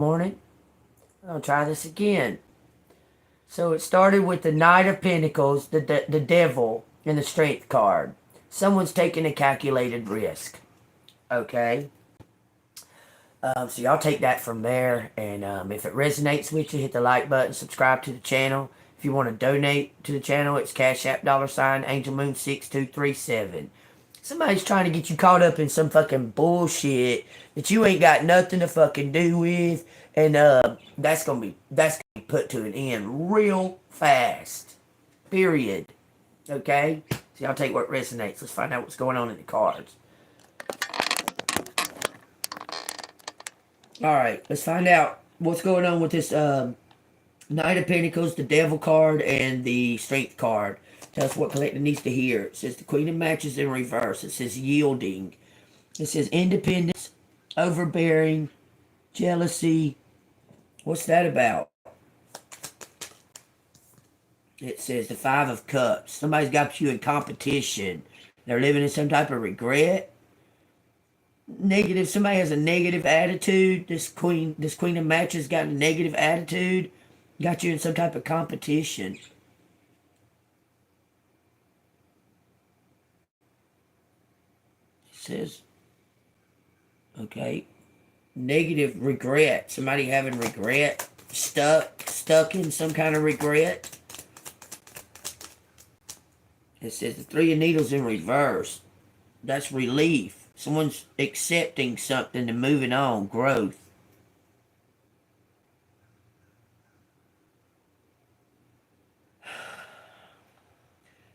Morning. I'll try this again. So it started with the Knight of Pentacles, the Devil, and the Strength card. Someone's taking a calculated risk. Okay? So y'all take that from there. And if it resonates with you, hit the like button, subscribe to the channel. If you want to donate to the channel, it's Cash App $ ANGELMOON 6237. Somebody's trying to get you caught up in some fucking bullshit that you ain't got nothing to fucking do with, and that's gonna be put to an end real fast. Period. Okay? So y'all take what resonates. Let's find out what's going on in the cards. Alright, let's find out what's going on with this Knight of Pentacles, the Devil card, and the Strength card. Tell us what collective needs to hear. It says the Queen of Matches in reverse. It says yielding. It says independence, overbearing, jealousy. What's that about? It says the Five of Cups. Somebody's got you in competition. They're living in some type of regret. Negative. Somebody has a negative attitude. This queen of Matches got a negative attitude. Got you in some type of competition. Says, okay, negative regret. Somebody having regret, stuck in some kind of regret. It says the Three of Needles in reverse. That's relief. Someone's accepting something and moving on, growth.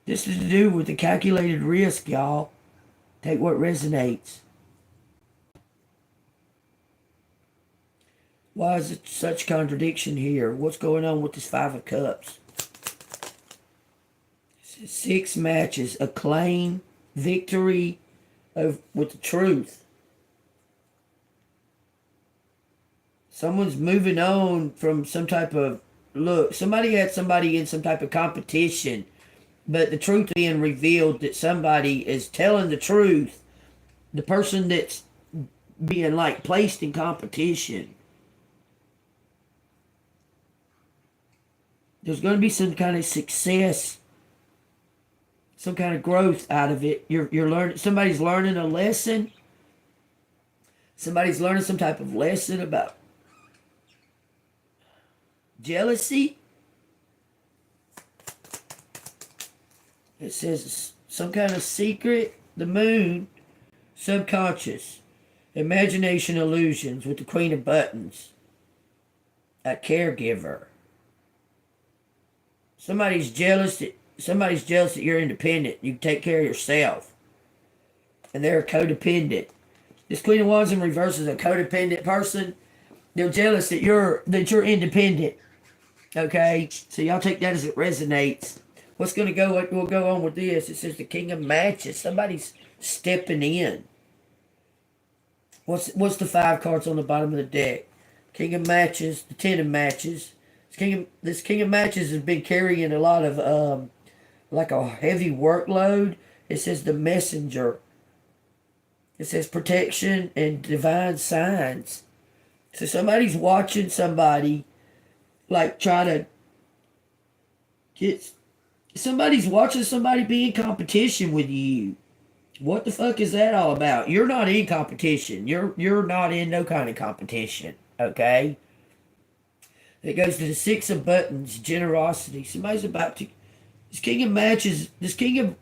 This is to do with the calculated risk, y'all. Take what resonates. Why is it such contradiction here? What's going on with this Five of Cups? 6 matches, acclaim, victory with the truth. Someone's moving on from some type of, look, somebody had somebody in some type of competition, but the truth being revealed that somebody is telling the truth. The person that's being like placed in competition. There's going to be some kind of success, some kind of growth out of it. You're learning. Somebody's learning a lesson. Somebody's learning some type of lesson about jealousy. It says some kind of secret. The Moon, subconscious, imagination, illusions with the Queen of Buttons. A caregiver. Somebody's jealous that you're independent. You can take care of yourself. And they're codependent. This Queen of Wands in reverse is a codependent person. They're jealous that you're independent. Okay? So y'all take that as it resonates. What's going to go on with this? It says the King of Matches. Somebody's stepping in. What's the 5 cards on the bottom of the deck? King of Matches, the 10 of Matches. This King of Matches has been carrying a lot of like a heavy workload. It says the Messenger. It says protection and divine signs. So somebody's watching somebody like try to get. Somebody's watching somebody be in competition with you. What the fuck is that all about? You're not in competition. You're not in no kind of competition. Okay? It goes to the 6 of Buttons, generosity. Somebody's about to. This King of Matches, this King of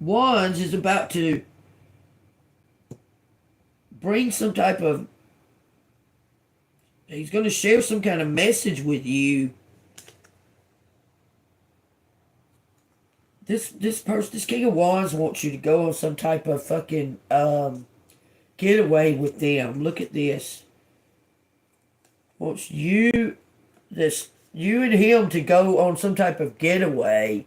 Wands is about to bring some type of. He's going to share some kind of message with you. This King of Wands wants you to go on some type of fucking getaway with them. Look at this. Wants you and him to go on some type of getaway.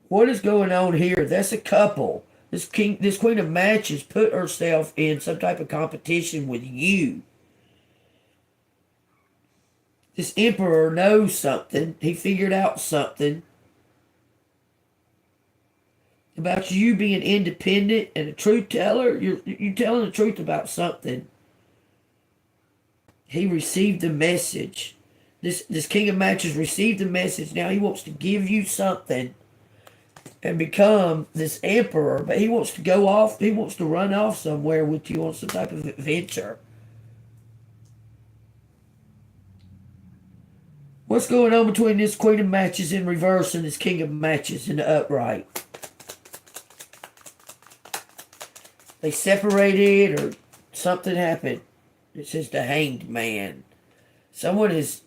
What is going on here? That's a couple. This Queen of Matches put herself in some type of competition with you. This Emperor knows something. He figured out something about you being independent and a truth teller. You're telling the truth about something. He received the message. This King of Matches received the message. Now he wants to give you something and become this emperor, but he wants to go off. He wants to run off somewhere with you on some type of adventure. What's going on between this Queen of Matches in reverse and this King of Matches in the upright? They separated or something happened. It says the Hanged Man. Someone is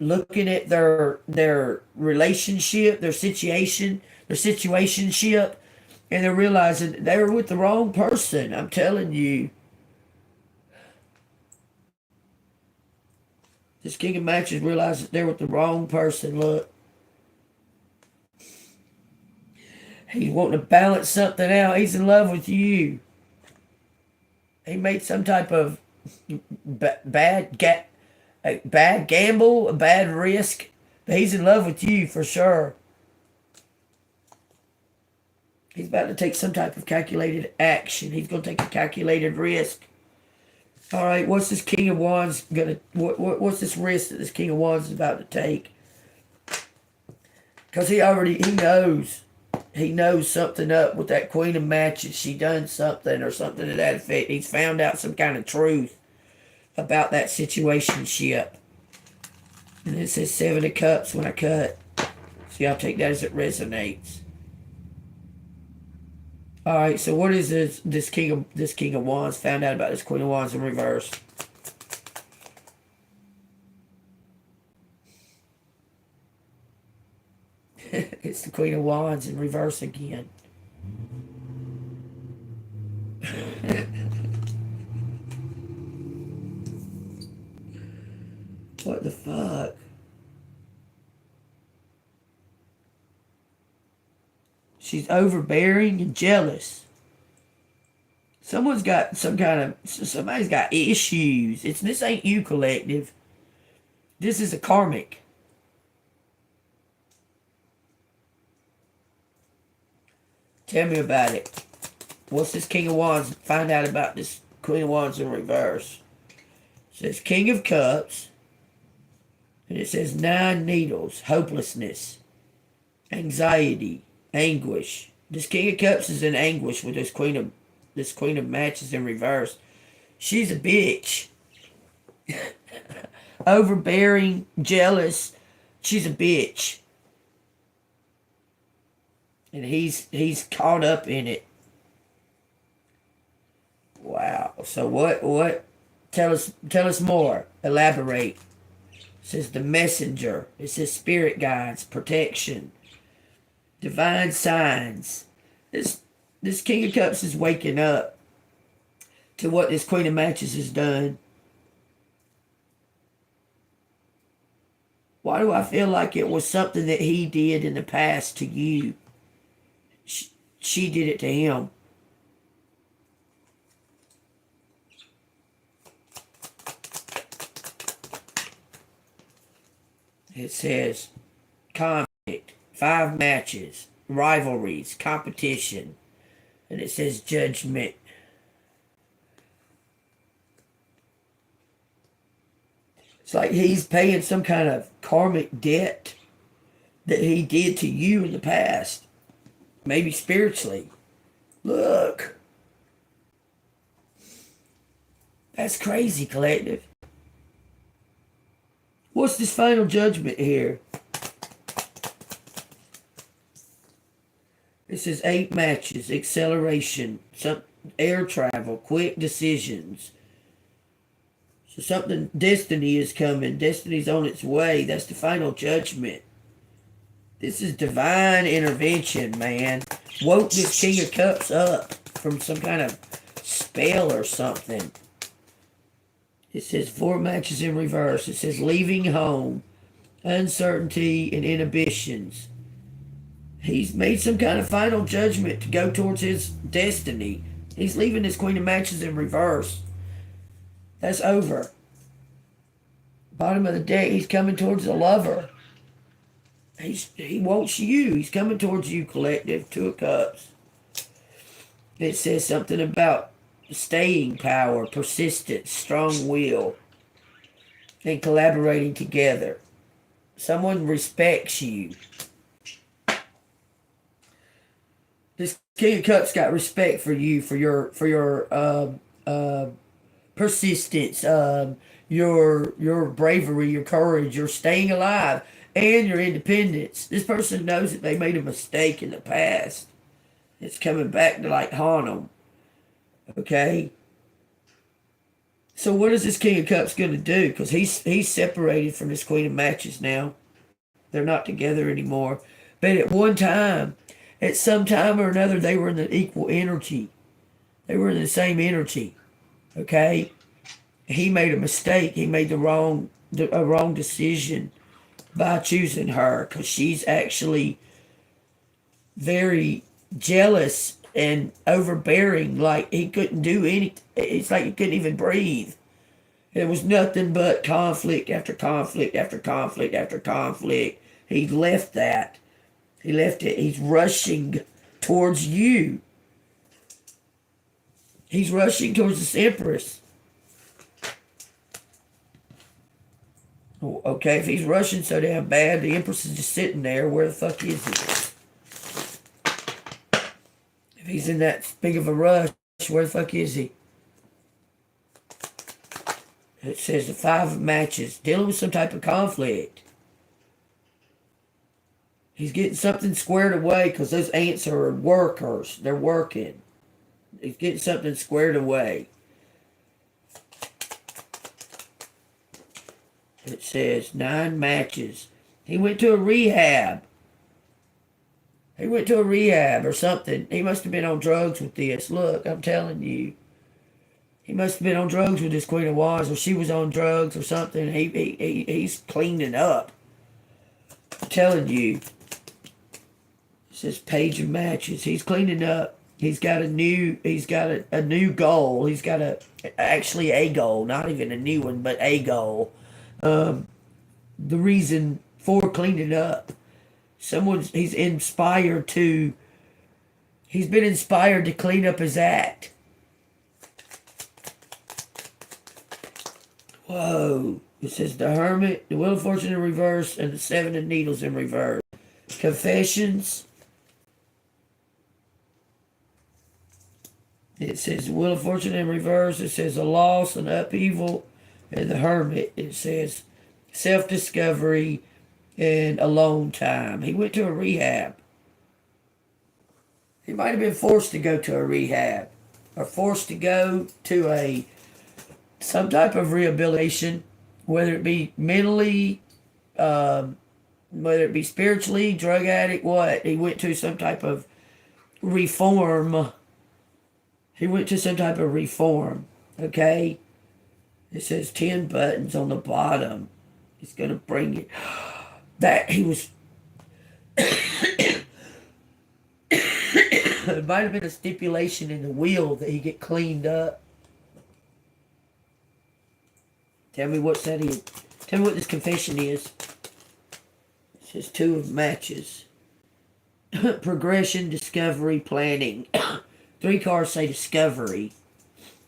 looking at their relationship, their situationship, and they're realizing they were with the wrong person. I'm telling you. This King of Matches realizes they're with the wrong person. Look. He's wanting to balance something out. He's in love with you. He made some type of bad gamble, a bad risk. But he's in love with you for sure. He's about to take some type of calculated action. He's going to take a calculated risk. All right, what's this King of Wands gonna? What's this risk that this King of Wands is about to take? Because he knows something up with that Queen of Matches. She done something or something to that effect. He's found out some kind of truth about that situationship. And it says 7 of Cups when I cut. See, I'll take that as it resonates. All right, so what is this King of Wands found out about this Queen of Wands in reverse? It's the Queen of Wands in reverse again. What the fuck? She's overbearing and jealous. Somebody's got issues. This ain't you, collective. This is a karmic. Tell me about it. What's this King of Wands? Find out about this Queen of Wands in reverse. It says King of Cups. And it says 9 needles. Hopelessness. Anxiety. Anguish. This King of Cups is in anguish with this Queen of Matches in reverse. She's a bitch. Overbearing, jealous. She's a bitch. And he's caught up in it. Wow. So what? Tell us more. Elaborate. It says the messenger. It says spirit guides, protection, divine signs. This King of Cups is waking up to what this Queen of Matches has done. Why do I feel like it was something that he did in the past to you? She did it to him. It says conflict, 5 matches, rivalries, competition, and it says judgment. It's like he's paying some kind of karmic debt that he did to you in the past. Maybe spiritually. Look. That's crazy, collective. What's this final judgment here? It says 8 matches, acceleration, air travel, quick decisions. So something, destiny is coming. Destiny's on its way. That's the final judgment. This is divine intervention, man. Woke this King of Cups up from some kind of spell or something. It says 4 matches in reverse. It says leaving home, uncertainty, and inhibitions. He's made some kind of final judgment to go towards his destiny. He's leaving this Queen of Matches in reverse. That's over. Bottom of the deck, he's coming towards a lover. He wants you. He's coming towards you, collective. 2 of Cups. It says something about staying power, persistence, strong will. and collaborating together. Someone respects you. This King of Cups got respect for you, for your persistence, your bravery, your courage, your staying alive, and your independence. This person knows that they made a mistake in the past. It's coming back to like haunt them. Okay. So what is this King of Cups going to do? Because he's separated from this Queen of Matches now. They're not together anymore. But at one time, at some time or another, they were in the equal energy. They were in the same energy. Okay? He made a mistake. He made a wrong decision by choosing her, because she's actually very jealous and overbearing. Like he couldn't do anything. It's like he couldn't even breathe. It was nothing but conflict after conflict after conflict after conflict. He left that. He left it. He's rushing towards you. He's rushing towards this Empress. Okay, if he's rushing so damn bad, the Empress is just sitting there. Where the fuck is he? If he's in that big of a rush, where the fuck is he? It says the 5 of Matches, dealing with some type of conflict. He's getting something squared away because those ants are workers. They're working. He's getting something squared away. It says 9 matches. He went to a rehab. He went to a rehab or something. He must have been on drugs with this. Look, I'm telling you. He must have been on drugs with this Queen of Wands, or she was on drugs or something. He's cleaning up. I'm telling you. It says Page of Matches. He's cleaning up. He's got a new goal. He's got actually a goal, not even a new one, but a goal. The reason for cleaning up. He's been inspired to clean up his act. Whoa. It says the Hermit, the Wheel of Fortune in reverse, and the 7 of Needles in reverse. Confessions. It says the Wheel of Fortune in reverse. It says a loss, an upheaval. And the Hermit, it says self-discovery and alone time. He went to a rehab. He might have been forced to go to a rehab, or forced to go to some type of rehabilitation, whether it be mentally, whether it be spiritually, drug addict, what. He went to some type of reform. Okay? It says 10 buttons on the bottom. He's going to bring it. That he was... It might have been a stipulation in the will that he get cleaned up. Tell me what that is. Tell me what this confession is. It says 2 of Matches. Progression, discovery, planning. 3 cards say discovery.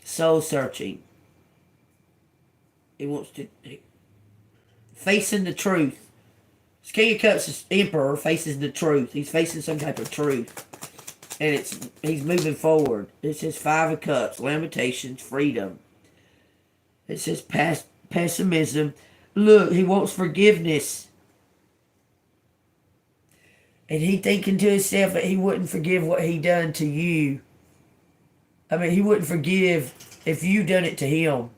Soul searching. He wants to... Facing the truth. This King of Cups is Emperor, faces the truth. He's facing some type of truth. And he's moving forward. It says 5 of Cups. Lamentations, freedom. It says pessimism. Look, he wants forgiveness. And he thinking to himself that he wouldn't forgive what he done to you. I mean, he wouldn't forgive if you done it to him.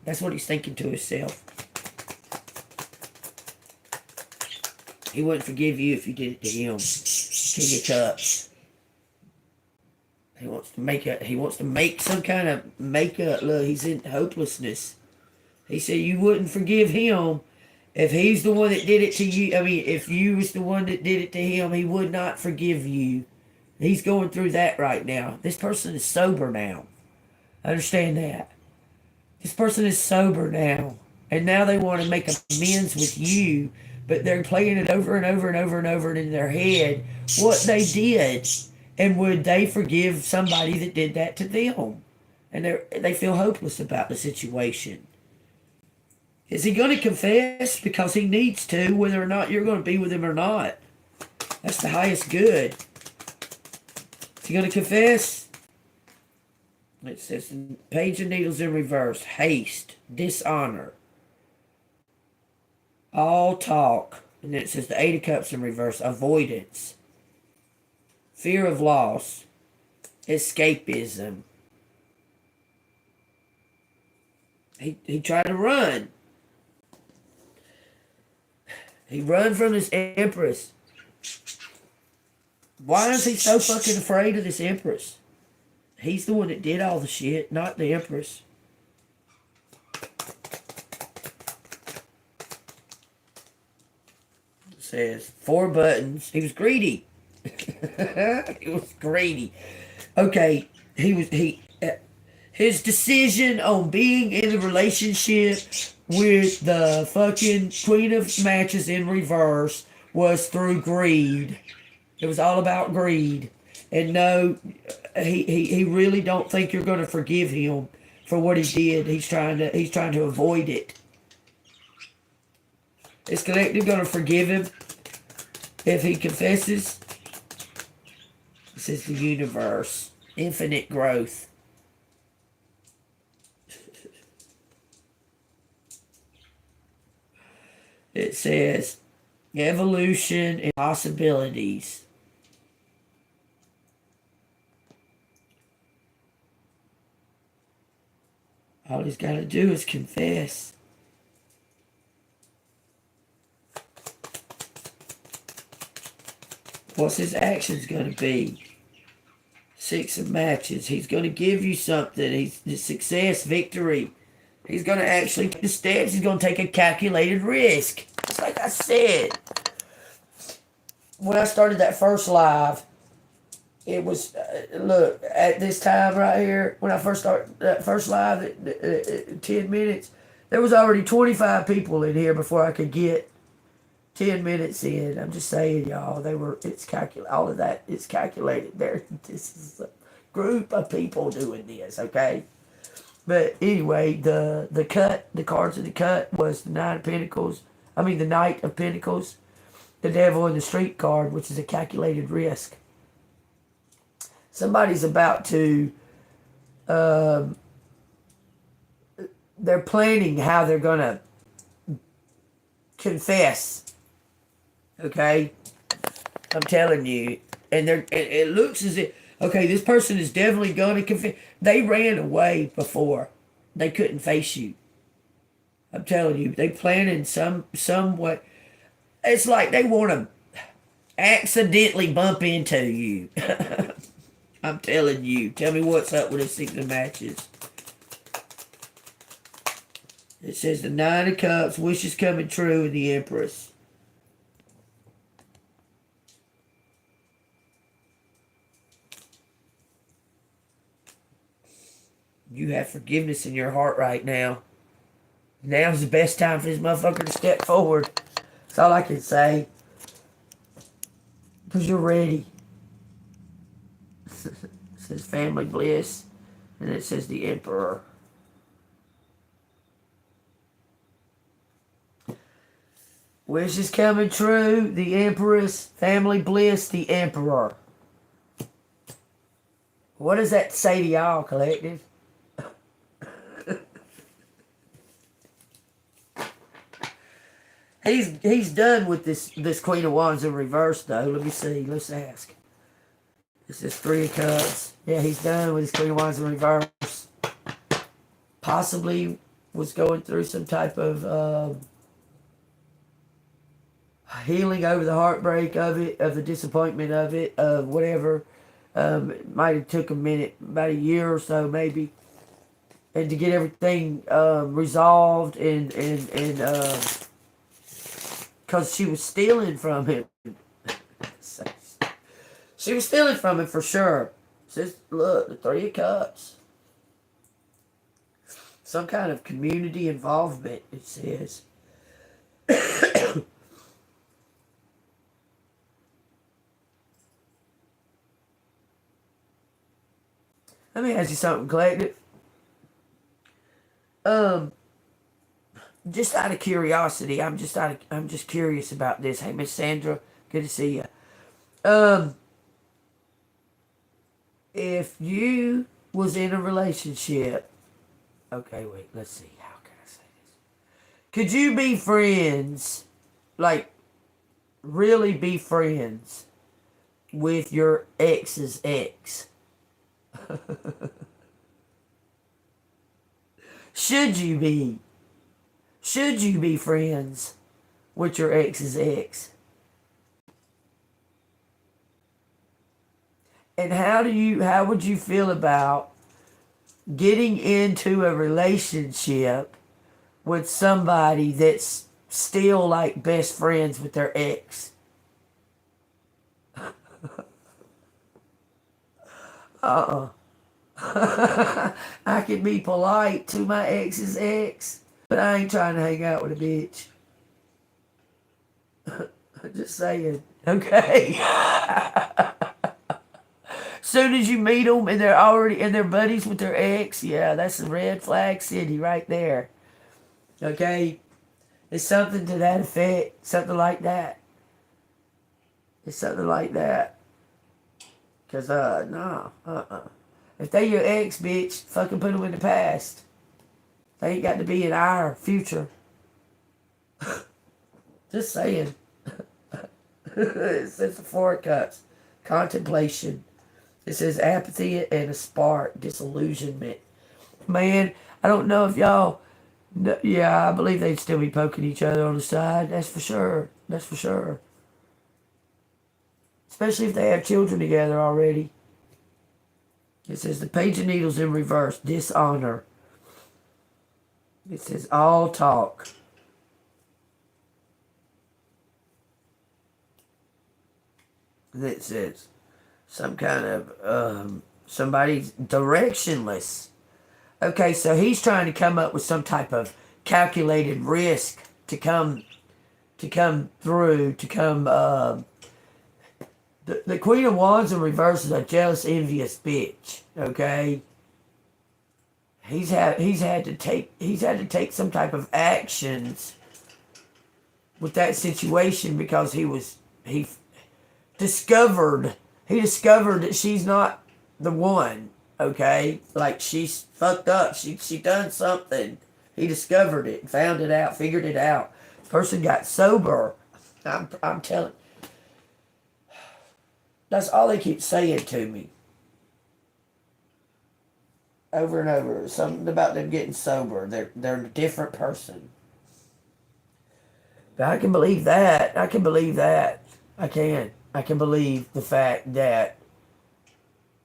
That's what he's thinking to himself. He wouldn't forgive you if you did it to him. King of Cups. He wants to make some kind of makeup. Look, he's in hopelessness. He said you wouldn't forgive him if he's the one that did it to you. I mean, if you was the one that did it to him, he would not forgive you. He's going through that right now. This person is sober now. Understand that. This person is sober now. And now they want to make amends with you, but they're playing it over and over and over and over in their head what they did. And would they forgive somebody that did that to them? And they feel hopeless about the situation. Is he going to confess? Because he needs to, whether or not you're going to be with him or not. That's the highest good. Is he going to confess? It says, Page of Needles in reverse. Haste. Dishonor. All talk. And then it says the Eight of Cups in reverse. Avoidance. Fear of loss. Escapism. He tried to run. He run from this Empress. Why is he so fucking afraid of this Empress? He's the one that did all the shit, not the Empress. It says 4 buttons. He was greedy. He was greedy. Okay, his decision on being in a relationship with the fucking Queen of Matches in reverse was through greed. It was all about greed. And no, he really don't think you're going to forgive him for what he did. He's trying to avoid it. Is Collective going to forgive him if he confesses? This is the universe. Infinite growth. It says evolution and possibilities. All he's got to do is confess. What's his actions going to be? 6 of Matches. He's going to give you something. He's the success, victory. He's going to actually take the steps. He's going to take a calculated risk. It's like I said. When I started that first live, it was, look, at this time right here, when I first started that first live at 10 minutes, there was already 25 people in here before I could get 10 minutes in. I'm just saying, y'all, all of that is calculated there. This is a group of people doing this, okay? But anyway, the cards of the cut was the Knight of Pentacles, the Devil, and the Street card, which is a calculated risk. Somebody's about to, they're planning how they're going to confess. Okay? I'm telling you. And it looks as if, okay, this person is definitely going to confess. They ran away before. They couldn't face you. I'm telling you. They planned in some way. It's like they want to accidentally bump into you. I'm telling you. Tell me what's up with the 6 of Matches. It says the 9 of Cups, wishes coming true, and the Empress. You have forgiveness in your heart right now. Now's the best time for this motherfucker to step forward. That's all I can say. Because you're ready. It says family bliss. And it says the Emperor. Wishes coming true. The Empress. Family bliss. The Emperor. What does that say to y'all, Collective? He's done with this Queen of Wands in reverse, though. Let me see. Let's ask. This is 3 of Cups. Yeah, he's done with his Queen of Wands in reverse. Possibly was going through some type of healing over the heartbreak of it, of the disappointment of it, of whatever. It might have took a minute, about a year or so, maybe, and to get everything resolved and because she was stealing from him. She was stealing from him for sure. Says, look, the 3 of Cups. Some kind of community involvement, it says. Let me ask you something, Collective. just out of curiosity, I'm just curious about this. Hey, Miss Sandra, good to see you. Um, if you was in a relationship, okay, wait, let's see. How can I say this? Could you be friends, like really be friends with your ex's ex? Should you be? Should you be friends with your ex's ex? And how would you feel about getting into a relationship with somebody that's still like best friends with their ex? Uh-uh. I can be polite to my ex's ex, but I ain't trying to hang out with a bitch. Just saying. Okay. Soon as you meet them and they're already and they're buddies with their ex, yeah, that's a red flag city right there. Okay, it's something to that effect, something like that. It's something like that. Cause no, if they your ex, bitch, fucking put them in the past. They ain't got to be in our future. Just saying. It says the Four of Cups, contemplation. It says apathy and a spark, disillusionment. Man, I don't know if y'all. Yeah, I believe they'd still be poking each other on the side. That's for sure. That's for sure. Especially if they have children together already. It says the Page of Needles in reverse, dishonor. It says all talk. It says some kind of somebody's directionless. Okay, so he's trying to come up with some type of calculated risk to come through to come. The Queen of Wands in reverse is a jealous, envious bitch. Okay, he's had to take some type of actions with that situation because he discovered that she's not the one. Okay, like she's fucked up. She done something. He discovered it, found it out, figured it out. The person got sober. I'm telling. That's all they keep saying to me. Over and over. Something about them getting sober. They're a different person. But I can believe that. I can believe that. I can. I can believe the fact that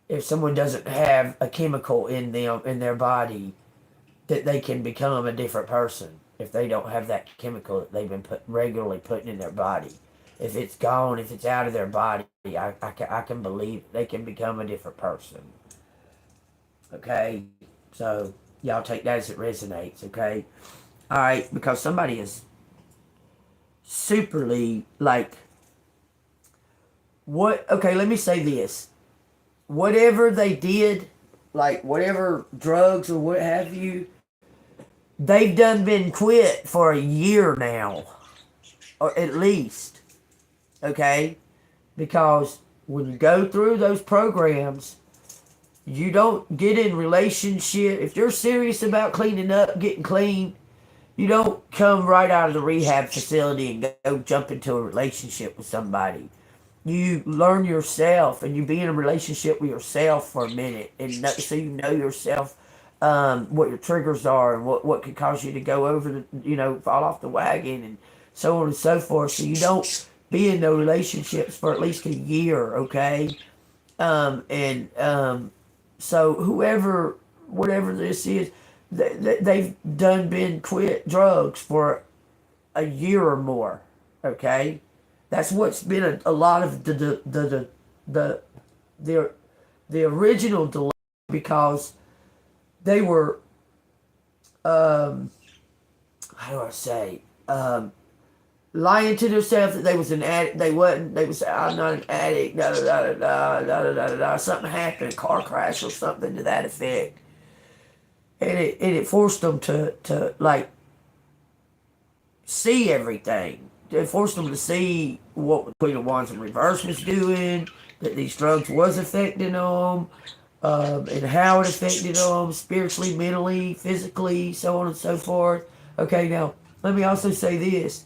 if someone doesn't have a chemical in them in their body, that they can become a different person if they don't have that chemical that they've been regularly putting in their body. If it's gone, if it's out of their body, I can believe they can become a different person. Okay, so y'all take that as it resonates. Okay, all right, because somebody is superly like what? Okay, let me say this. Whatever they did, like whatever drugs or what have you, they've done been quit for a year now, or at least, okay? Because when you go through those programs, you don't get in relationship. If you're serious about cleaning up, getting clean, you don't come right out of the rehab facility and go jump into a relationship with somebody. You learn yourself and you be in a relationship with yourself for a minute and so you know yourself, what your triggers are and what could cause you to go over fall off the wagon and so on and so forth, so you don't be in no relationships for at least a year. Okay, so whatever this is, they've been quit drugs for a year or more. Okay, that's what's been a lot of the original delay, because they were how do I say, lying to themselves that they was an addict. They wasn't. They was, I'm not an addict. Da da da da da da da da. Something happened, a car crash or something to that effect, and it forced them to like see everything. It forced them to see what Queen of Wands in reverse was doing, that these drugs was affecting them, and how it affected them spiritually, mentally, physically, so on and so forth. Okay, now let me also say this: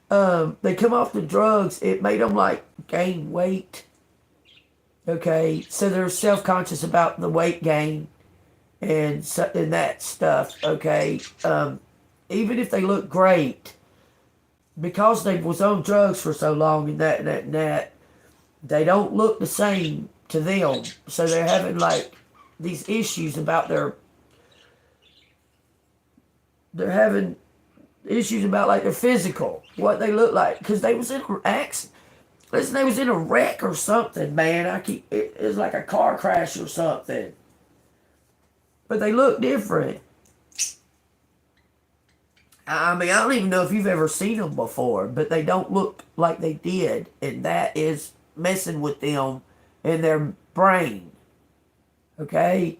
they come off the drugs, it made them like gain weight. Okay, so they're self-conscious about the weight gain and that stuff. Okay, even if they look great, because they was on drugs for so long and that, they don't look the same to them. So they're having like these issues about they're having issues about like their physical, what they look like, because they was in an accident. Listen, they was in a wreck or something, man. It was like a car crash or something. But they look different. I mean, I don't even know if you've ever seen them before, but they don't look like they did, and that is messing with them in their brain. Okay?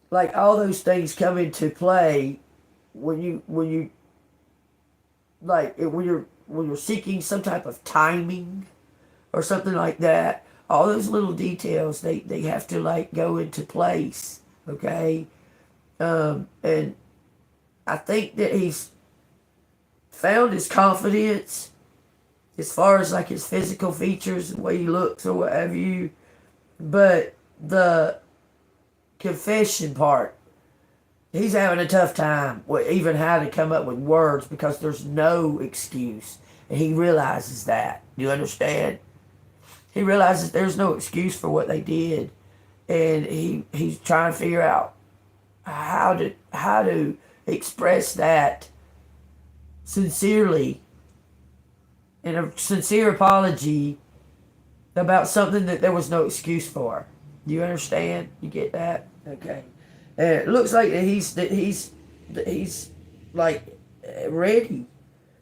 Like all those things come into play when you're seeking some type of timing or something like that. All those little details, they have to like go into place. Okay? And I think that he's found his confidence as far as like his physical features, the way he looks or what have you. But the confession part, he's having a tough time with even how to come up with words because there's no excuse. And he realizes that. Do you understand? He realizes there's no excuse for what they did. And he's trying to figure out how to express that sincerely in a sincere apology about something that there was no excuse for. You understand? You get that? Okay. And it looks like he's like ready.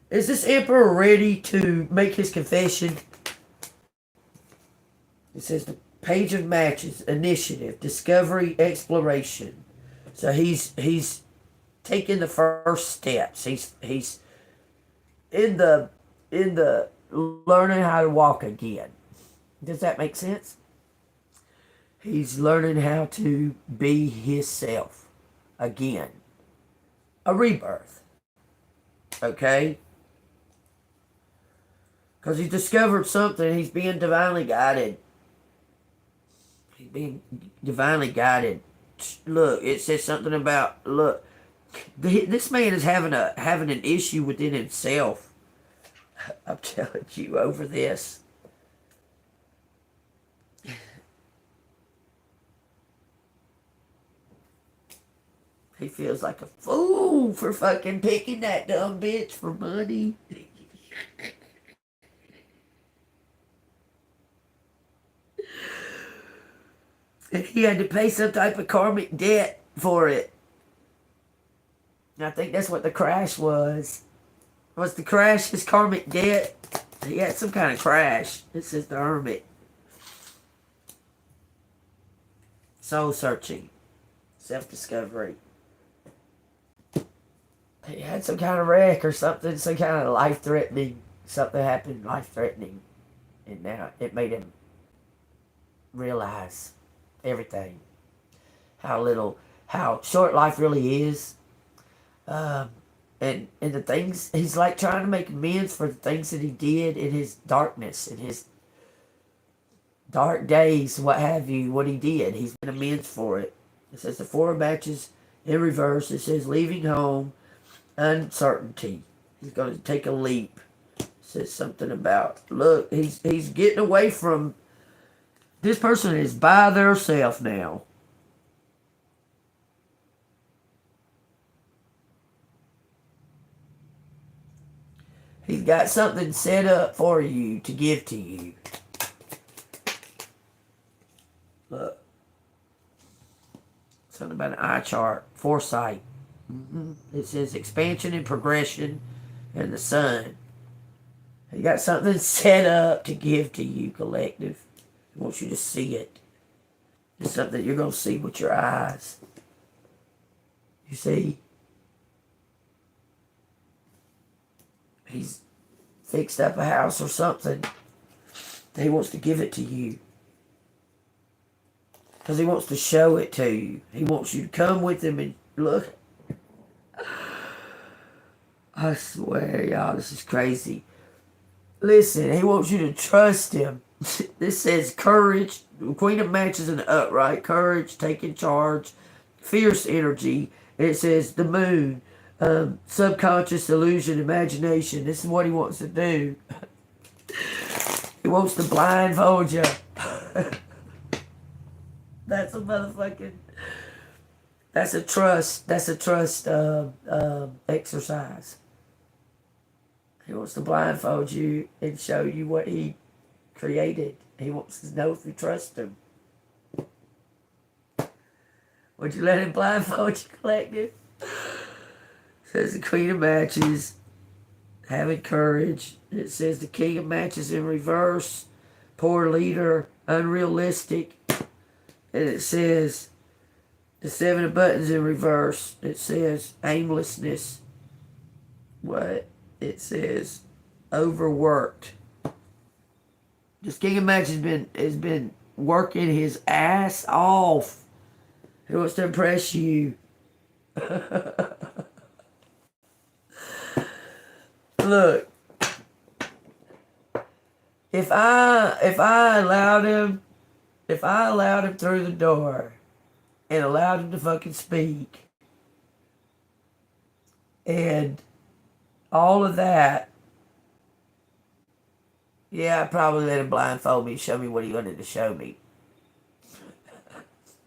Is this emperor ready to make his confession? It says the Page of Matches, initiative, discovery, exploration. So he's taking the first steps. He's in the learning how to walk again. Does that make sense? He's learning how to be himself again. A rebirth. Okay? Because he's discovered something. He's being divinely guided. He's being divinely guided. Look, it says something about, look, this man is having an issue within himself. I'm telling you over this. He feels like a fool for fucking picking that dumb bitch for money. And he had to pay some type of karmic debt for it. And I think that's what the crash was. Was the crash his karmic debt? He had some kind of crash. This is the Hermit. Soul searching. Self-discovery. He had some kind of wreck or something. Some kind of life-threatening. Something happened life-threatening. And now it made him realize everything. How short life really is. And the things, he's like trying to make amends for the things that he did in his darkness, in his dark days, what have you, what he did. He's been amends for it. It says the Four of Matches in reverse. It says leaving home, uncertainty. He's going to take a leap. It says something about, look, he's getting away from, this person is by theirself now. He's got something set up for you to give to you. Look. Something about an eye chart. Foresight. It says expansion and progression and the sun. He got something set up to give to you, collective. He wants you to see it. It's something you're going to see with your eyes. You see? He's fixed up a house or something. He wants to give it to you. Because he wants to show it to you. He wants you to come with him and look. I swear, y'all, this is crazy. Listen, he wants you to trust him. This says courage. Queen of Matches in the upright. Courage, taking charge, fierce energy. And it says the moon. Subconscious illusion, imagination. This is what he wants to do. He wants to blindfold you. That's a motherfucking... That's a trust exercise. He wants to blindfold you and show you what he created. He wants to know if you trust him. Would you let him blindfold you, collective? Says the Queen of Matches, having courage. It says the King of Matches in reverse, poor leader, unrealistic. And it says the Seven of Buttons in reverse. It says aimlessness. What? It says overworked. This King of Matches has been working his ass off. He wants to impress you. Look, if I allowed him through the door and allowed him to fucking speak and all of that, yeah, I'd probably let him blindfold me and show me what he wanted to show me.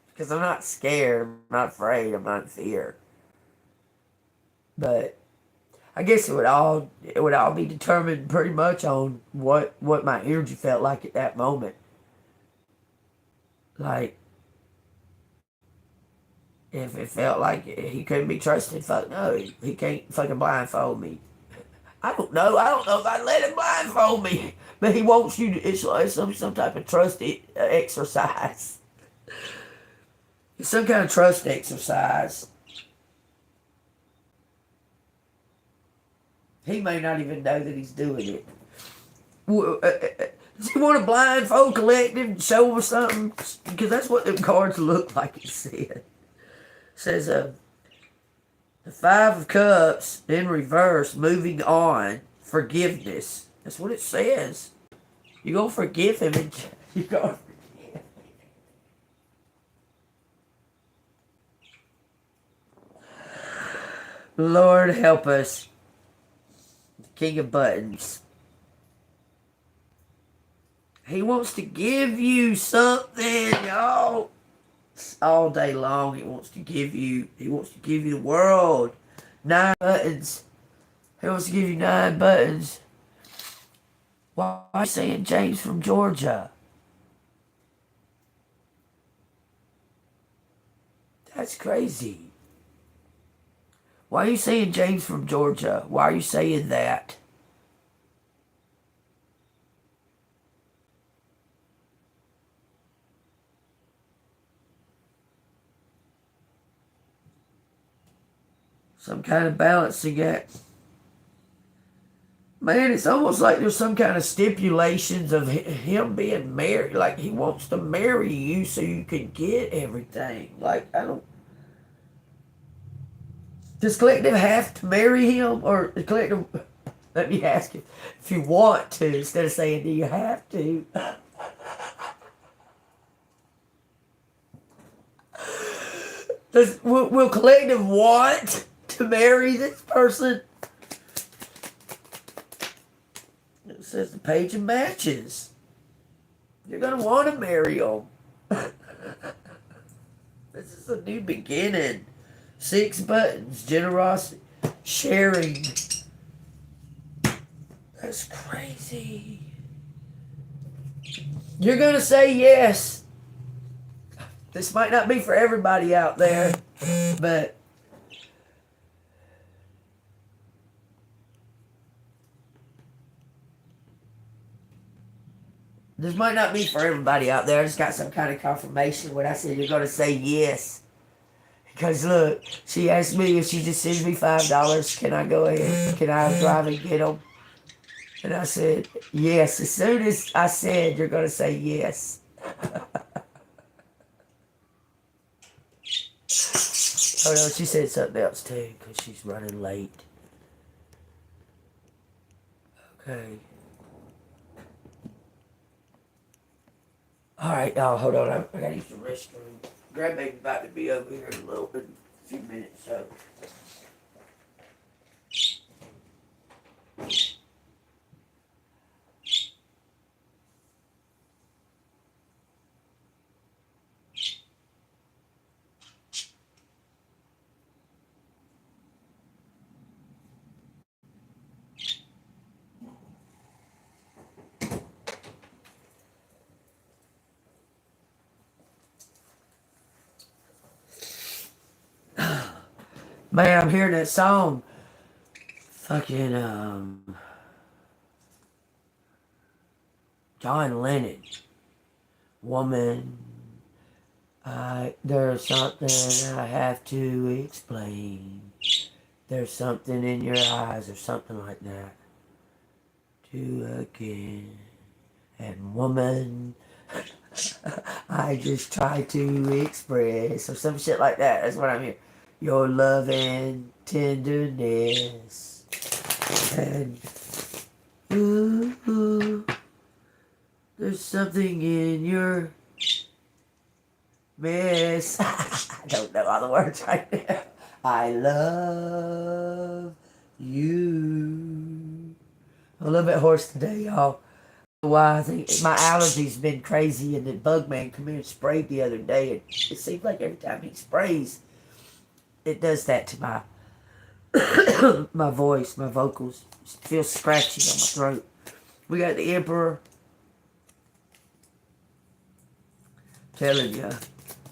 Because I'm not scared, I'm not afraid, I'm not in fear. But I guess it would all be determined pretty much on what my energy felt like at that moment. Like, if it felt like he couldn't be trusted, fuck no, he can't fucking blindfold me. I don't know if I'd let him blindfold me. But he wants you to, it's like some type of trust exercise. It's some kind of trust exercise. He may not even know that he's doing it. Does he want to blindfold collective and show him something? Because that's what them cards look like, it said. It says, the Five of Cups in reverse, moving on, forgiveness. That's what it says. You're going to forgive him and you're going to forgive him. Lord help us. King of Buttons. He wants to give you something, y'all. All day long, he wants to give you the world. 9 buttons. He wants to give you 9 buttons. Why are you saying James from Georgia? That's crazy. Why are you saying James from Georgia? Why are you saying that? Some kind of balancing act. Man, it's almost like there's some kind of stipulations of him being married. Like he wants to marry you so you can get everything. Like, I don't... Does collective have to marry him? Or the collective... Let me ask you. If you want to, instead of saying, do you have to? Will collective want to marry this person? It says the Page of Matches. You're going to want to marry him. This is a new beginning. 6 buttons. Generosity. Sharing. That's crazy. You're going to say yes. This might not be for everybody out there, but this might not be for everybody out there. I just got some kind of confirmation when I said you're going to say yes. Because look, she asked me if she just sends me $5, can I go ahead? Can I drive and get them? And I said, yes. As soon as I said, you're going to say yes. Oh no, she said something else too, because she's running late. Okay. Alright, y'all, hold on. I gotta use the restroom. Grandbaby's about to be over here in a few minutes, so. Man, I'm hearing that song. Fucking, John Lennon. Woman, there's something I have to explain. There's something in your eyes or something like that. To again. And woman, I just try to express or some shit like that. That's what I'm hearing. Your love and tenderness. And ooh, there's something in your mess. I don't know all the words right now. I love you. I'm a little bit hoarse today, y'all. Why? I think my allergies been crazy, and the bug man come here and sprayed the other day, and it seems like every time he sprays, it does that to my my voice, my vocals. It feels scratchy on my throat. We got the Emperor. Telling you,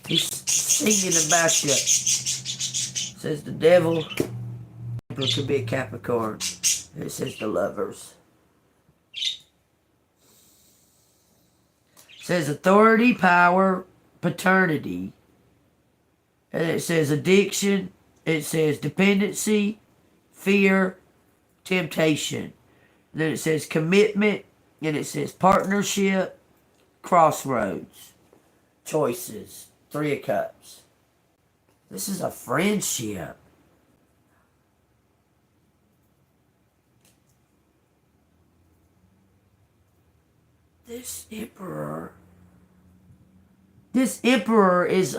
he's singing about you. Says the devil. Emperor could be a Capricorn. It says the Lovers. It says authority, power, paternity. And it says addiction. It says dependency, fear, temptation. And then it says commitment. And it says partnership, crossroads, choices, 3 of Cups. This is a friendship. This Emperor is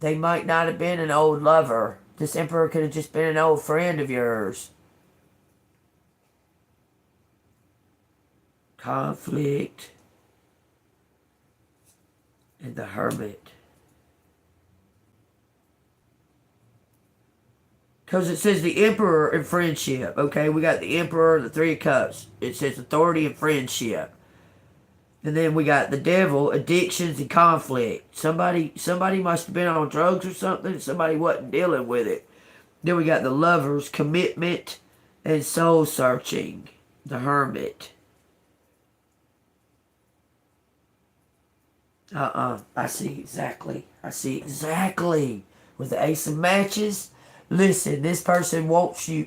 they might not have been an old lover. This Emperor could have just been an old friend of yours. Conflict. And the Hermit. Because it says the Emperor and friendship. Okay, we got the Emperor, the 3 of Cups. It says authority and friendship. And then we got the Devil, addictions and conflict. Somebody must have been on drugs or something. Somebody wasn't dealing with it. Then we got the Lovers, commitment and soul searching. The Hermit. I see exactly. With the Ace of Matches. Listen, this person wants to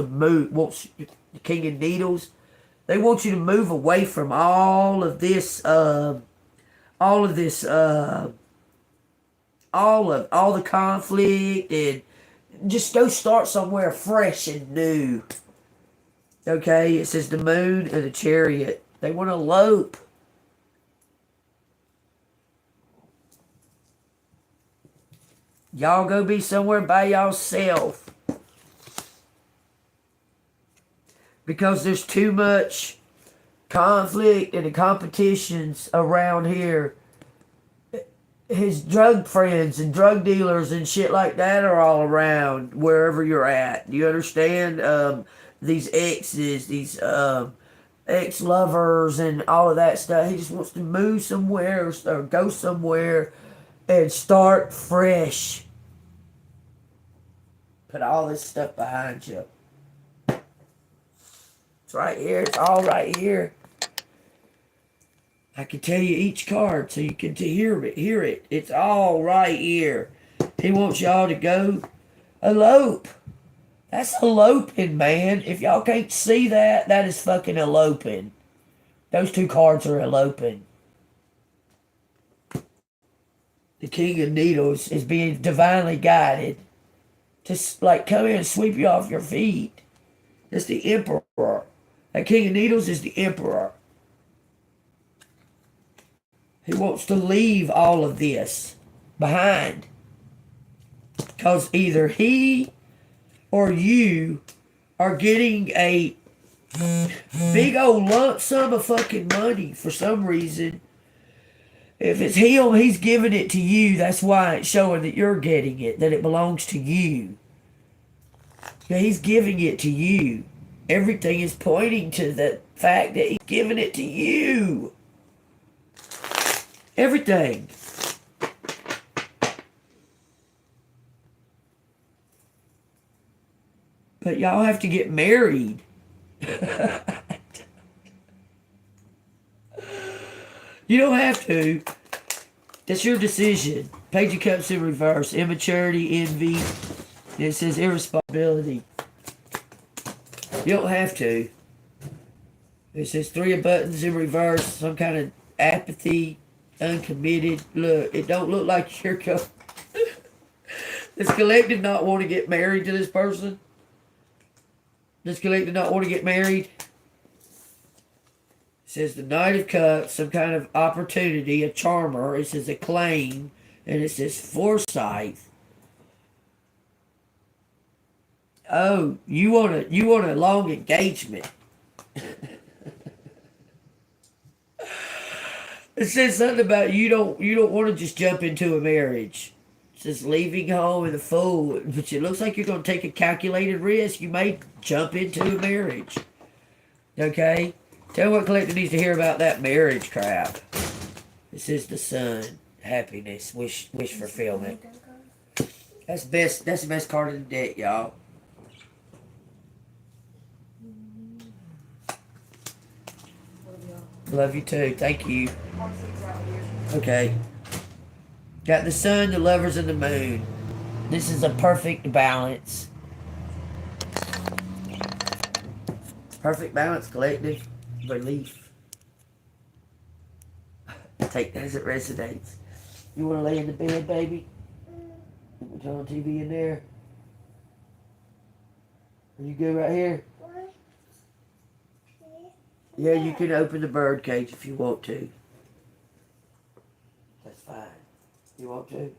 move, the King of Needles. They want you to move away from all of the conflict, and just go start somewhere fresh and new. Okay, it says the Moon and the Chariot. They want to elope. Y'all go be somewhere by yourself. Because there's too much conflict and the competitions around here. His drug friends and drug dealers and shit like that are all around wherever you're at. Do you understand? These exes, these ex-lovers and all of that stuff. He just wants to move somewhere or go somewhere and start fresh. Put all this stuff behind you. It's right here. It's all right here. I can tell you each card so you can hear it. It's all right here. He wants y'all to go elope. That's eloping, man. If y'all can't see that, that is fucking eloping. Those two cards are eloping. The King of Needles is being divinely guided to like come in and sweep you off your feet. That's the Emperor. That King of Needles is the Emperor. He wants to leave all of this behind. Because either he or you are getting a big old lump sum of fucking money for some reason. If it's him, he's giving it to you. That's why it's showing that you're getting it, that it belongs to you. Yeah, he's giving it to you. Everything is pointing to the fact that he's giving it to you. Everything. But y'all have to get married. You don't have to. That's your decision. Page of Cups in reverse. Immaturity, envy. It says irresponsibility. You don't have to. It says Three of Buttons in reverse. Some kind of apathy, uncommitted. Look, it don't look like you're going. Does collective not want to get married to this person? Does collective not want to get married? It says the Knight of Cups, some kind of opportunity, a charmer. It says a claim, and it says foresight. Oh, you want a long engagement. It says something about you don't want to just jump into a marriage. It says leaving home in the fool, but it looks like you're going to take a calculated risk. You may jump into a marriage. Okay? Tell me what collector needs to hear about that marriage crap. It says the Sun, happiness, wish fulfillment. That's the best card of the deck, y'all. Love you too. Thank you. Okay. Got the Sun, the Lovers, and the Moon. This is a perfect balance. Perfect balance, collective. Relief. Take that as it resonates. You want to lay in the bed, baby? You can turn on TV in there. Are you good right here? Yeah, you can open the bird cage if you want to. That's fine. You want to?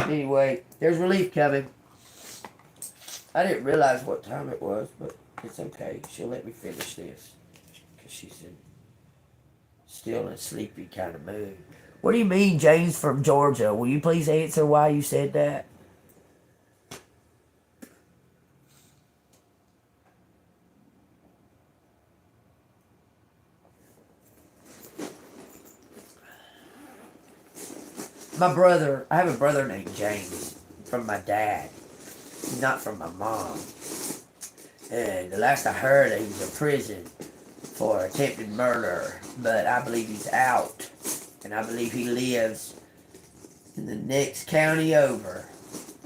Anyway, there's relief coming. I didn't realize what time it was, but it's okay. She'll let me finish this. Because she's still in a sleepy kind of mood. What do you mean, James from Georgia? Will you please answer why you said that? My brother, I have a brother named James from my dad, not from my mom. And the last I heard, he was in prison for attempted murder, but I believe he's out. And I believe he lives in the next county over.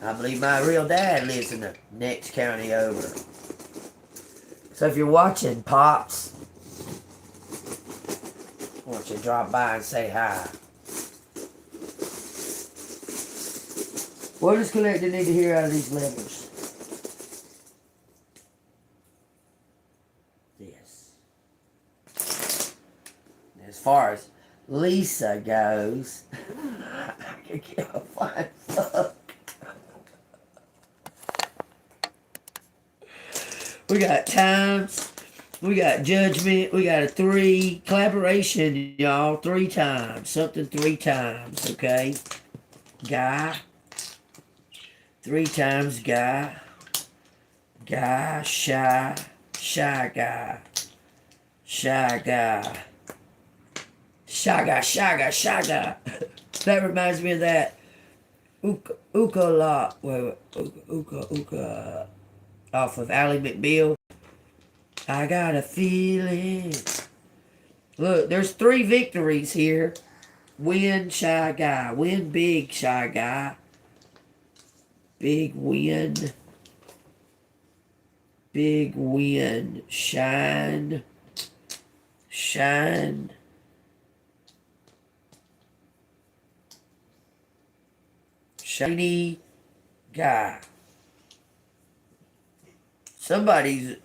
I believe my real dad lives in the next county over. So if you're watching, Pops, I want you to drop by and say hi. What does collector need to hear out of these levers? This. As far as Lisa goes, I could give a flying fuck. We got times, we got judgment, we got a 3, collaboration, y'all, 3 times, something 3 times, okay? Guy. 3 times guy, shy guy, That reminds me of that uka off of Ally McBeal. I got a feeling. Look, there's 3 victories here. Win, shy guy. Win big, shy guy. Big wind. Big wind. Shine. Shine. Shiny guy. It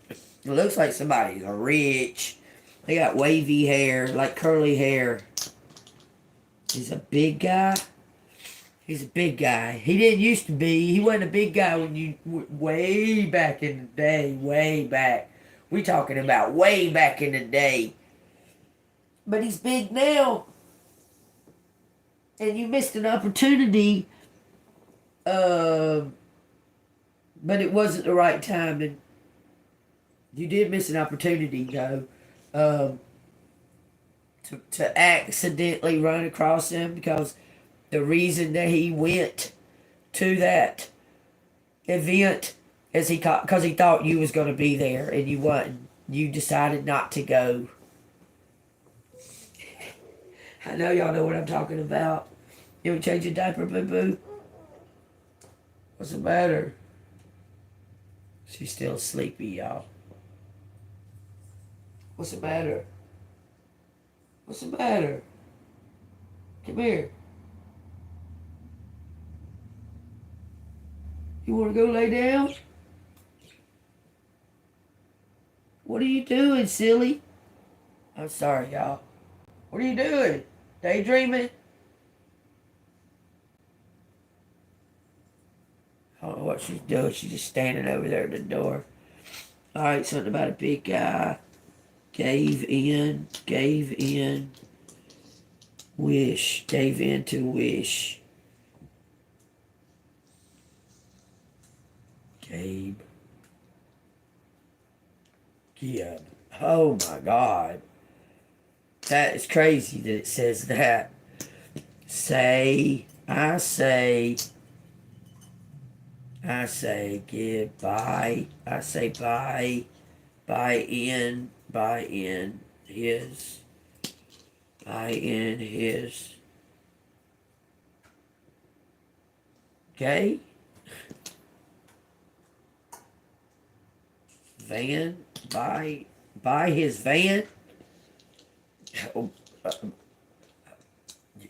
looks like somebody's rich. They got wavy hair, like curly hair. He's a big guy. He's a big guy. He didn't used to be. He wasn't a big guy when you, way back in the day, way back. We talking about way back in the day. But he's big now. And you missed an opportunity. But it wasn't the right time. And you did miss an opportunity, though. To accidentally run across him, because the reason that he went to that event is because he thought you was going to be there and you wasn't. You decided not to go. I know y'all know what I'm talking about. You want to change your diaper, boo-boo? What's the matter? She's still sleepy, y'all. What's the matter? What's the matter? Come here. You want to go lay down? What are you doing, silly? I'm sorry, y'all. What are you doing? Daydreaming? I don't know what she's doing. She's just standing over there at the door. Alright, something about a big guy. Gave in. Wish. Gave in to wish. Gabe. Gib. Oh my God. That is crazy that it says that. I say goodbye. I say bye. Buy in his. Buy in his. Okay? Van. Buy his van.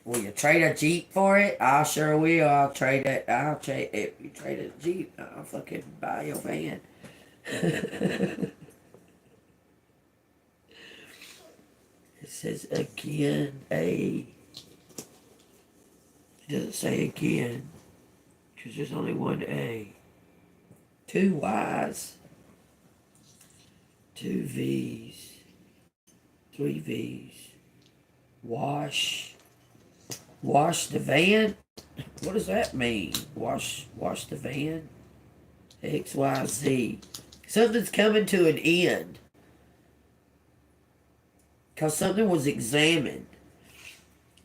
Will you trade a Jeep for it? I sure will. I'll trade it. If you trade a Jeep, I'll fucking buy your van. It says again, A. It doesn't say again, because there's only one A. 2 Y's. 2 V's. 3 V's. Wash the van? What does that mean? Wash the van? X, Y, Z. Something's coming to an end. Because something was examined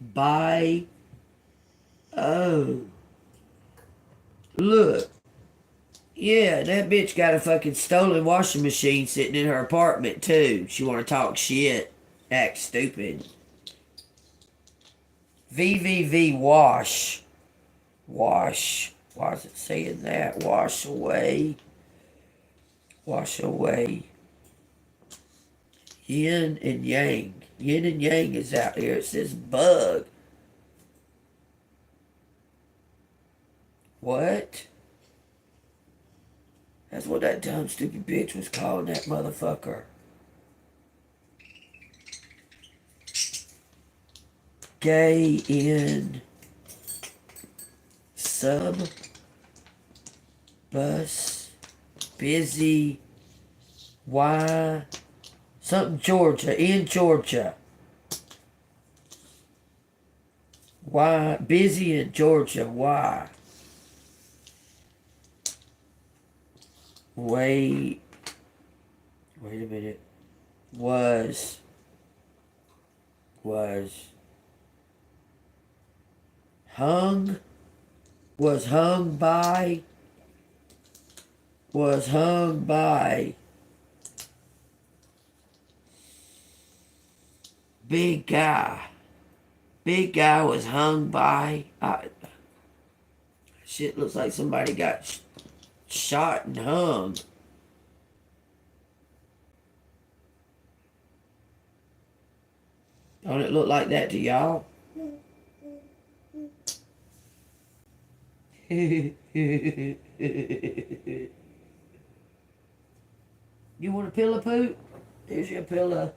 by... Oh. Look. Yeah, that bitch got a fucking stolen washing machine sitting in her apartment, too. She want to talk shit. Act stupid. VVV wash. Wash. Why is it saying that? Wash away. Wash away. Yin and yang. Yin and yang is out here. It says bug. What? That's what that dumb stupid bitch was calling that motherfucker. Gay in sub bus busy why something Georgia in Georgia. Why busy in Georgia? Why? Wait a minute. Was hung by big guy was hung by Shit looks like somebody got shot and hung. Don't it look like that to y'all? You want a pillow, Pooh? Here's your pillow.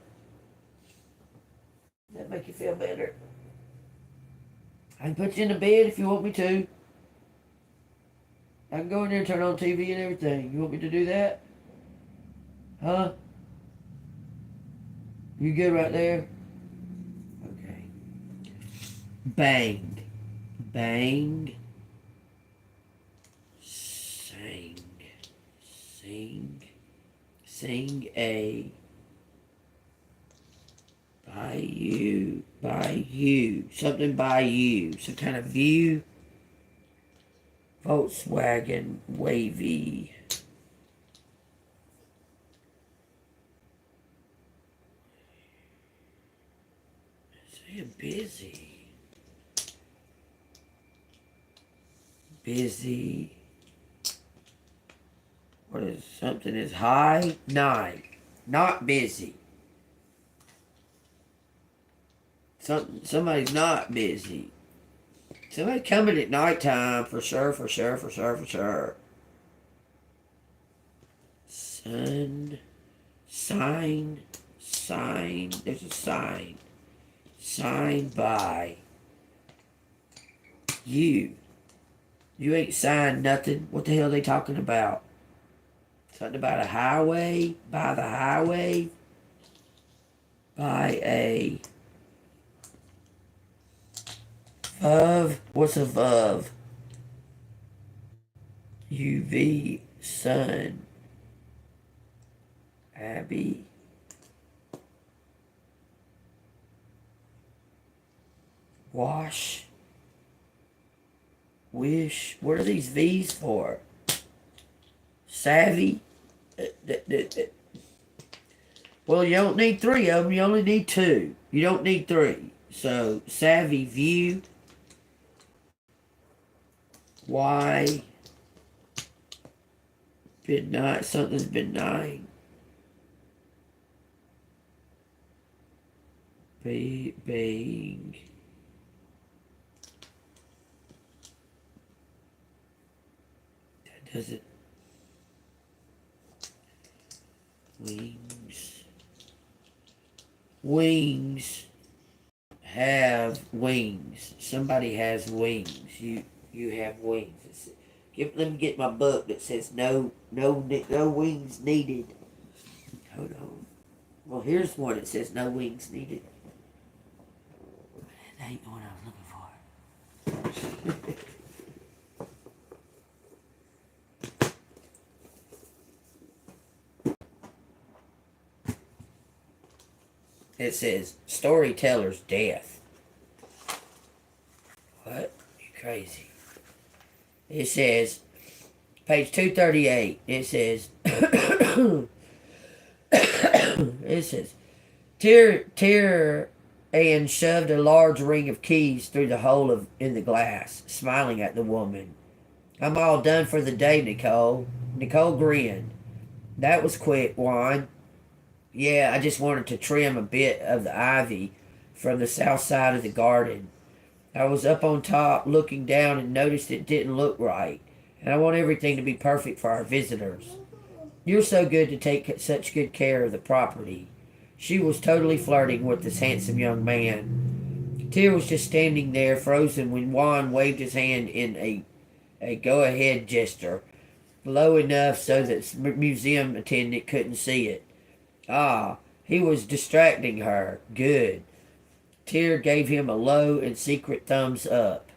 Does that make you feel better? I can put you in the bed if you want me to. I can go in there and turn on TV and everything. You want me to do that? Huh? You good right there? Okay. Bang. Bang. Sing. Sing. Sing a. By you. By you. Something by you. Some kind of view. Volkswagen wavy. Saying busy. Busy. What is something is high? Night. Not busy. Somebody's not busy. Somebody coming at nighttime for sure, for sure, for sure, for sure. Sun. Sign. Sign. There's a sign. Signed by you. You ain't signed nothing. What the hell are they talking about? Something about a highway? By the highway? By a... Of. What's a of? UV. Sun. Abby. Wash. Wish. What are these V's for? Savvy. Well, you don't need 3 of them. You only need 2. You don't need 3. So, savvy view. Why? Benign. Something's benign. Bang. That doesn't. Wings. Wings have wings. Somebody has wings. You have wings. Let me get my book that says no wings needed. Hold on. Well, here's one that says no wings needed. That ain't the one I was looking for. It says storyteller's death. What? You crazy. It says, page 238, it says, it says, Ann shoved a large ring of keys through the hole in the glass, smiling at the woman. I'm all done for the day, Nicole. Nicole grinned. That was quick, Juan. Yeah, I just wanted to trim a bit of the ivy from the south side of the garden. I was up on top looking down and noticed it didn't look right. And I want everything to be perfect for our visitors. You're so good to take such good care of the property. She was totally flirting with this handsome young man. Tyr was just standing there frozen when Juan waved his hand in a go-ahead gesture, low enough so that the museum attendant couldn't see it. Ah, he was distracting her. Good. Tyr gave him a low and secret thumbs up.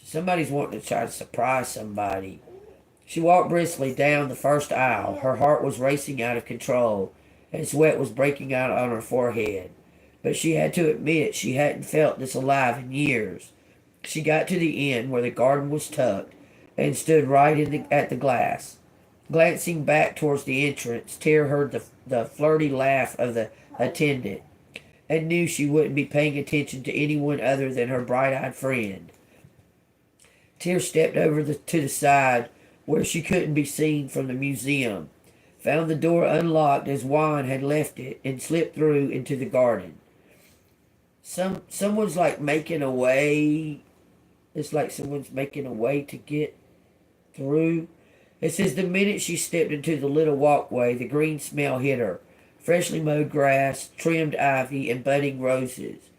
Somebody's wanting to try to surprise somebody. She walked briskly down the first aisle. Her heart was racing out of control, and sweat was breaking out on her forehead. But she had to admit she hadn't felt this alive in years. She got to the end where the garden was tucked and stood right at the glass. Glancing back towards the entrance, Tyr heard the flirty laugh of the attendant and knew she wouldn't be paying attention to anyone other than her bright-eyed friend. Tear stepped over to the side where she couldn't be seen from the museum, found the door unlocked as Juan had left it, and slipped through into the garden. Someone's like making a way. It's like someone's making a way to get through. It says the minute she stepped into the little walkway, the green smell hit her. Freshly mowed grass, trimmed ivy, and budding roses.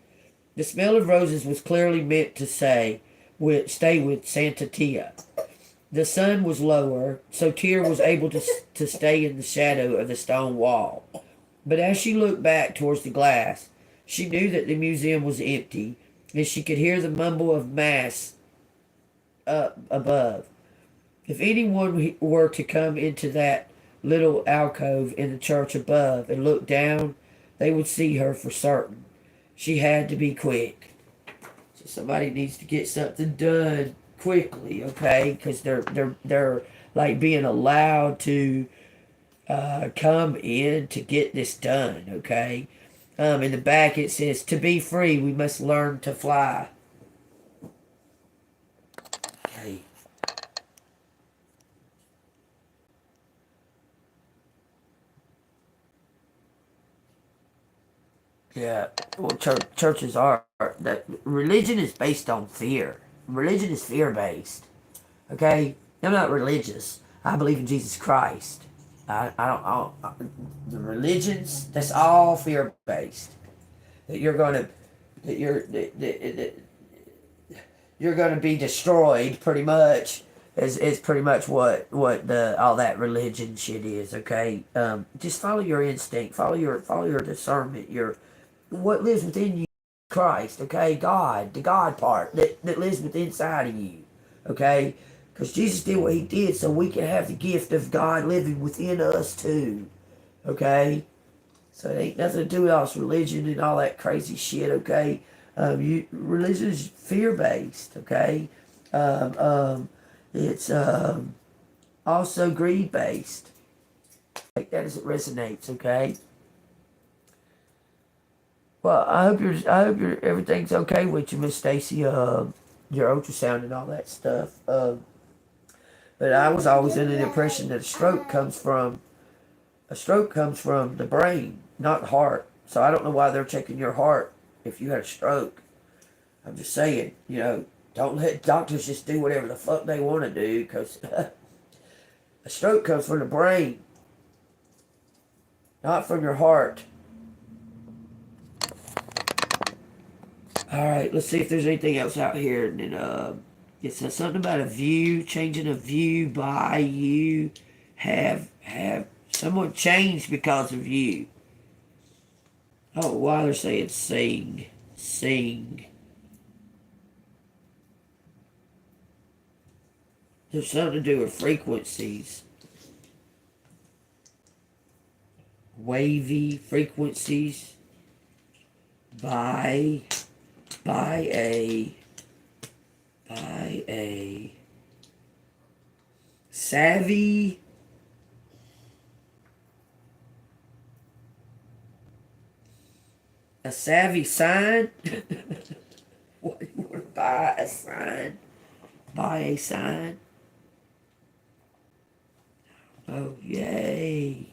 The smell of roses was clearly meant to stay with Santa Tia. The sun was lower, so Tia was able to stay in the shadow of the stone wall. But as she looked back towards the glass, she knew that the museum was empty, and she could hear the mumble of mass up above. If anyone were to come into that little alcove in the church above and look down, they would see her for certain. She had to be quick. So somebody needs to get something done quickly, okay? Because they're like being allowed to come in to get this done, okay? In the back it says, to be free, we must learn to fly. Okay. Yeah, well, churches are that religion is based on fear. Religion is fear based. Okay, I'm not religious. I believe in Jesus Christ. The religions, that's all fear based. That you're gonna that you're gonna be destroyed pretty much. Is pretty much what the all that religion shit is. Okay, just follow your instinct, follow your discernment, your what lives within you, Christ, okay? God, the God part that lives within inside of you, okay? Because Jesus did what he did so we can have the gift of God living within us too, okay? So it ain't nothing to do with all this religion and all that crazy shit, okay? Religion is fear-based, okay? It's also greed-based. Like that as it resonates, okay? Well, I hope your everything's okay with you, Miss Stacy. Your ultrasound and all that stuff. But I was always under the impression that a stroke comes from the brain, not the heart. So I don't know why they're checking your heart if you had a stroke. I'm just saying, don't let doctors just do whatever the fuck they want to do, because a stroke comes from the brain, not from your heart. All right, let's see if there's anything else out here. And then it says something about a view, changing a view by you, have someone changed because of you. Oh, why they're saying sing. There's something to do with frequencies, wavy frequencies, by a savvy sign. What do you want to buy a sign? Buy a sign. Oh, yay.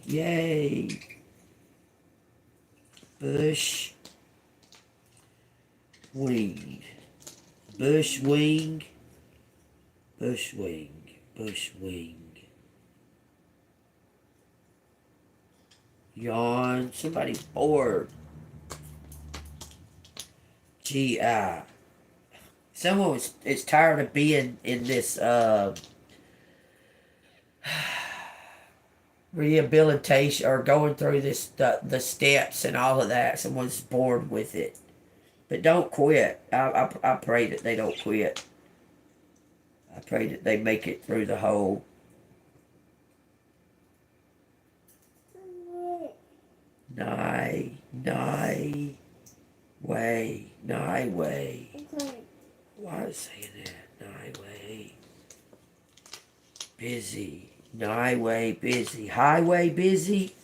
Bush wing. Yawn. Somebody's bored. GI. Someone is tired of being in this rehabilitation or going through this the steps and all of that. Someone's bored with it. But don't quit. I pray that they don't quit. I pray that they make it through the whole. Nye way. Why is saying that? Nye way. Busy. Nye way busy. Highway busy.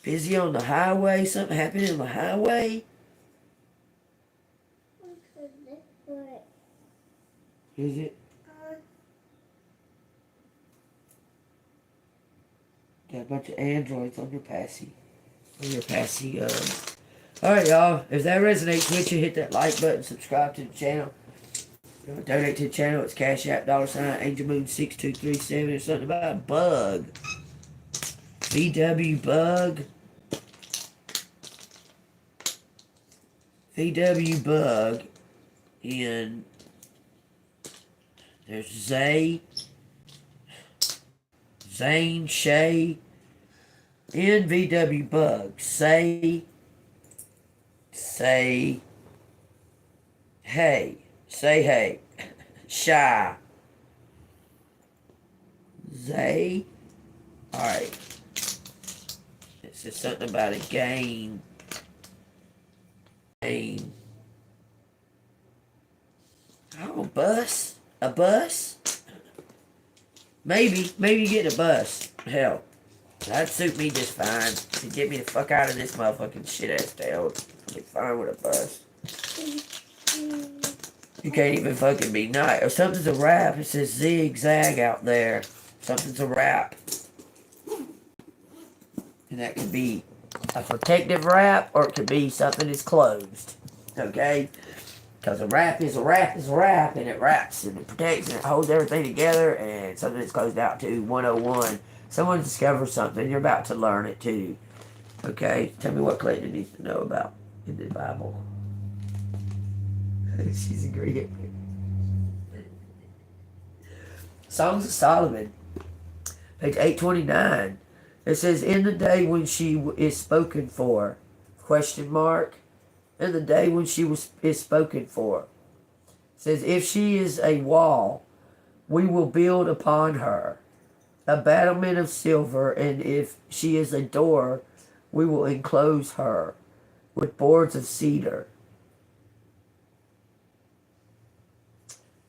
Busy on the highway. Something happened on the highway. Is it? Got a bunch of androids on your passy. On your passy. Alright, y'all. If that resonates with you, hit that like button, subscribe to the channel. If you want to donate to the channel, it's Cash App, $AngelMoon6237. There's something about a bug. VW bug. VW bug. And there's Zane, Shay, NVW bug. Say, hey. Say hey. Shy. Zay. Alright. It says something about a game. Oh, a bus? A bus? Maybe get a bus. Hell, that'd suit me just fine. To get me the fuck out of this motherfucking shit-ass town. I'd be fine with a bus. You can't even fucking be nice. Or something's a wrap. It says zigzag out there. Something's a wrap. And that could be a protective wrap, or it could be something that's closed. Okay? Because a wrap is a wrap is a wrap, and it wraps and it protects and it holds everything together, and something that's closed out to 101. Someone discovers something, you're about to learn it too. Okay? Tell me what Clayton needs to know about in the Bible. She's agreeing. Songs of Solomon, page 829. It says, in the day when she is spoken for, question mark, in the day when she is spoken for. It says, if she is a wall, we will build upon her a battlement of silver, and if she is a door, we will enclose her with boards of cedar.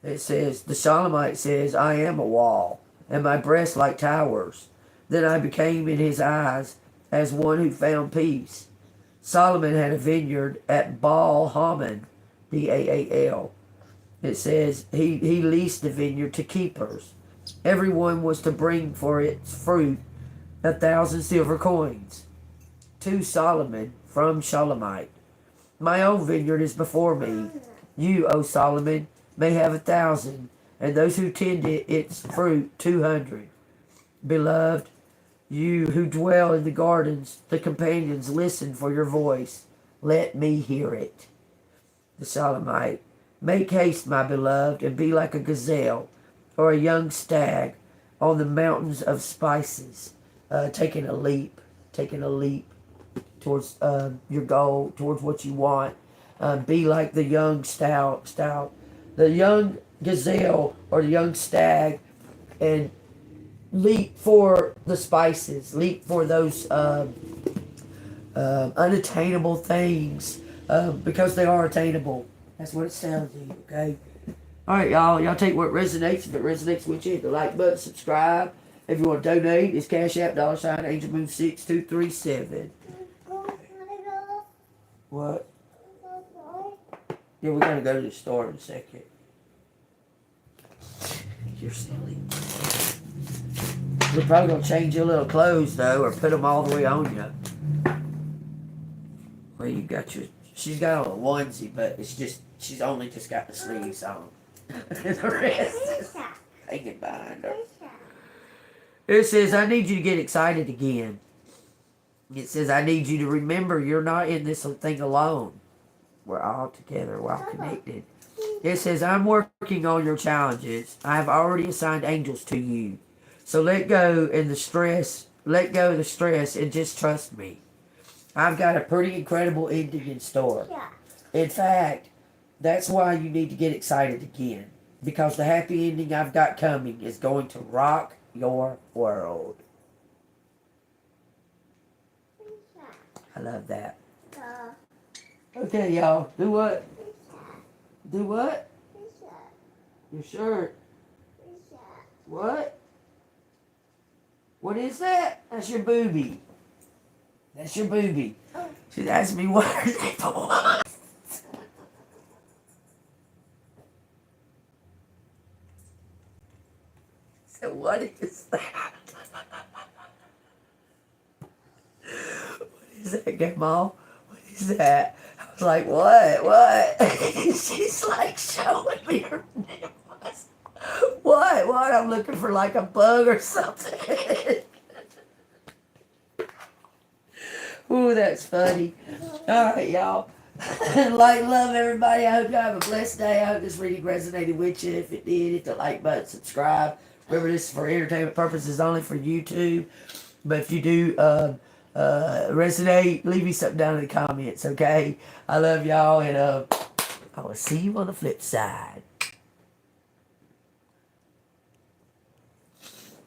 It says, the Shulamite says, I am a wall, and my breasts like towers. Then I became in his eyes as one who found peace. Solomon had a vineyard at Baal Hamon, Baal. It says he leased the vineyard to keepers. Everyone was to bring for its fruit 1,000 silver coins. To Solomon from Shulamite. My own vineyard is before me. You, O Solomon, may have 1,000, and those who tend its fruit 200. Beloved, you who dwell in the gardens, the companions, listen for your voice. Let me hear it. The Shulamite, make haste, my beloved, and be like a gazelle or a young stag on the mountains of spices, taking a leap towards your goal, towards what you want. Be like the young stout, the young gazelle or the young stag, and leap for the spices, leap for those unattainable things, because they are attainable. That's what it's telling you, okay? Alright, y'all take what resonates. If it resonates with you, hit the like button, subscribe. If you want to donate, it's Cash App, $AngelMoon6237. What? Yeah, we're going to go to the store in a second. You're silly. We're probably going to change your little clothes, though, or put them all the way on you. Well, you got your... She's got on a onesie, but it's just... She's only just got the sleeves on. The rest is hanging behind her. It says, I need you to get excited again. It says, I need you to remember you're not in this thing alone. We're all together. We're all connected. It says, I'm working on your challenges. I have already assigned angels to you. So let go of the stress and just trust me. I've got a pretty incredible ending in store. In fact, that's why you need to get excited again. Because the happy ending I've got coming is going to rock your world. I love that. Okay, y'all. Do what? Do what? Your shirt. What? What is that? That's your boobie. That's your boobie. She's asking me what are they for? what is that? What is that, Grandma? What is that? I was like, what? She's like showing me her nipples. What? I'm looking for like a bug or something. Ooh, that's funny. All right, y'all. Like, love everybody. I hope y'all have a blessed day. I hope this reading resonated with you. If it did, hit the like button, subscribe. Remember, this is for entertainment purposes only for YouTube. But if you do resonate, leave me something down in the comments, okay? I love y'all, and I will see you on the flip side.